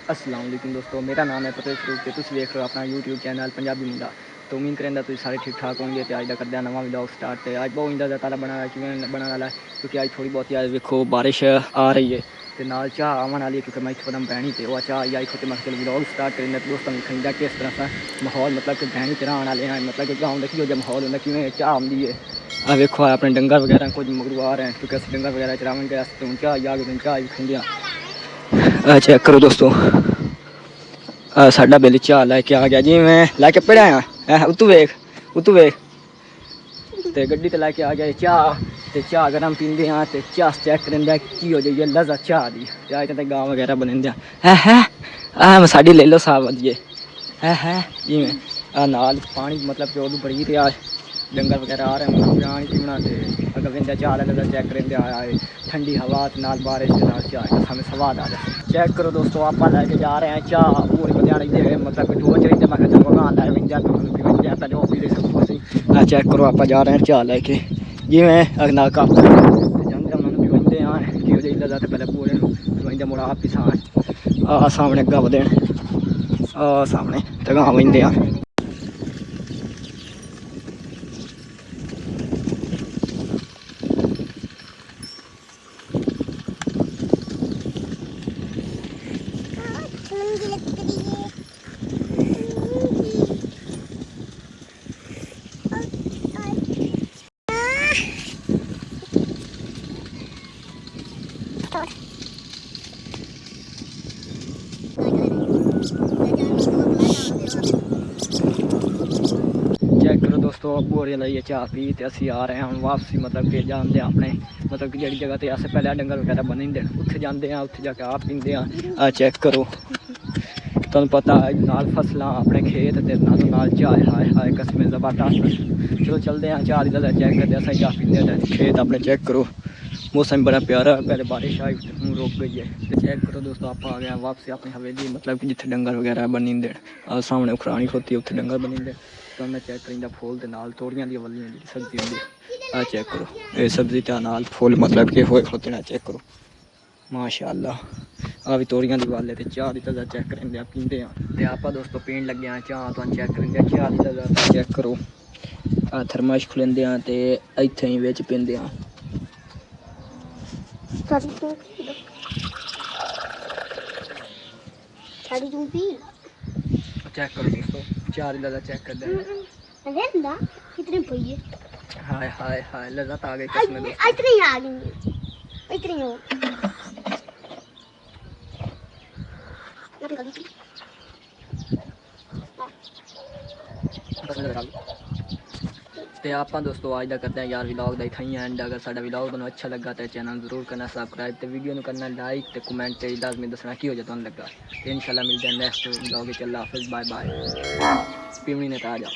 अस्सलाम वालेकुम दोस्तों, मेरा नाम है पतेश रूप ते तुसीं देख रहे हो अपना यूट्यूब चैनल पंजाबी मुंडा। तो उम्मीद करें तुसीं सारे ठीक ठाक होंगे। तो अज का करते हैं नवा व्लॉग स्टार्ट। तो अज बहुत इंदा ताला बना क्यों बना वाला है क्योंकि अज थोड़ी बहुत अज देखो बारिश आ रही है तो नाल चाह आवन वाली है क्योंकि मैं इतने कदम बहनी तो चाह आई आई तो मैं चलो व्लॉग स्टार्ट करें। तो दोस्तों खरीदा किस तरह का माहौल मतलब कि बहनी तरह आने वाले हैं मतलब कि गाँव देखिए जो माहौल होंगे क्यों चाह आँदी है। आ देखो अपने डंगर वगैरह कुछ मगरू आ रहे हैं क्योंकि असं डंगर वगैरह चरावेंगे तो चाह आ गए चाह खरीदिया चेक करो दोस्तों। साडा बिल चाह लैके आ गया जी मैं लैके पढ़ आया उतू वेख तो गड्डी तो लैके आ गया चाह तो चाह गरम पींदे हाँ तो चाह चेक करें की हो जाइए लजा चाह दी चाह तो गाँव वगैरह बने है साड़ी ले लो साहब वधिए है जी मैं नाल पानी मतलब कि उदू बड़ी रहा डंगर वगैरह आ रहे हैं उन्होंने पानी पीना तो अगर बिंदा चाह लगा चेक करें आया ठंडी हवा नाल बारिश के नाल चाह हमें स्वाद आ जाए। चेक करो दोस्तों आप लैके जा रहे हैं चाह पूरे बंदे मतलब दो चाहिए मैं चलो लै पहले वो पी चेक करो आप जा रहे हैं चाह लैके जी मैं अगना कप जाते उन्होंने पिवंदे हाँ कि हो जाए लगा तो पहले पूरे पिवंदे मुड़ा आप पिछाण सामने अग्गा बदेन सामने तो गाँव बंदे हाँ। चेक करो दोस्तों बोरे लाइए चाह पी तो असी आ रहे हैं हम वापसी मतलब कि जाते हैं अपने मतलब कि जी जगह तो अस पहले डंगर वगैरह बनी दे उत्थे जाते हैं उत्थे जाके आप पींदे हैं। चेक करो तुहानू पता नाल फसलें अपने खेत ते नाल चाह हाय हाय कसमें जबरदस्त। चलो चलते हैं चाह की चेक करते अस चाह पींदे खेत अपने चेक करो मौसम बड़ा प्यारा पहले बारिश आई हूँ रुक गई है। तो चेक करो दोस्तों आप आ गए वापसी अपनी हवेली मतलब कि जिथे डंगर वगैरह बनी दे सामने उखरानी खोती उत्थे डंगर बनी दे तो मैं चेक करी फुल के नाल तोड़ियां दी वलियां जी सब्जी होंगी चेक करो ये सब्जी तो नाल फुल मतलब कि होए खोते ना चेक करो माशाअल्लाह आ भी तोड़ियां दी वाले ते चाह दी तज़ा चेक करेंगे पींदे हैं तो आप दोस्तों पीन लगे हैं चाह तो चेक करेंगे चाह दी तज़ा चेक करो थर्मस खुलेंदे हैं तो इत्थे ही बिच पींदे हैं। चेक करो दोस्तों चाह दी तज़ा चेक कर दे कितने पहिए हाय हाय हाय लज़्ज़त आ गई कसम दोस्तों इतनी आ गई इतनी हो तो आप दोस्तों आज का करते हैं यार व्लॉग का इतना ही एंड। अगर साडा व्लॉग तुहानू अच्छा लगा तो चैनल जरूर करना सबसक्राइब तो वीडियो करना लाइक तो कमेंट लाजमी दसना की हो जाए तुहानू लगा। तो इंशाल्लाह मिलते हैं नेक्स्ट व्लॉग। अल्लाह हाफिज़ बाय बाय पीवनी ने आ जाओ।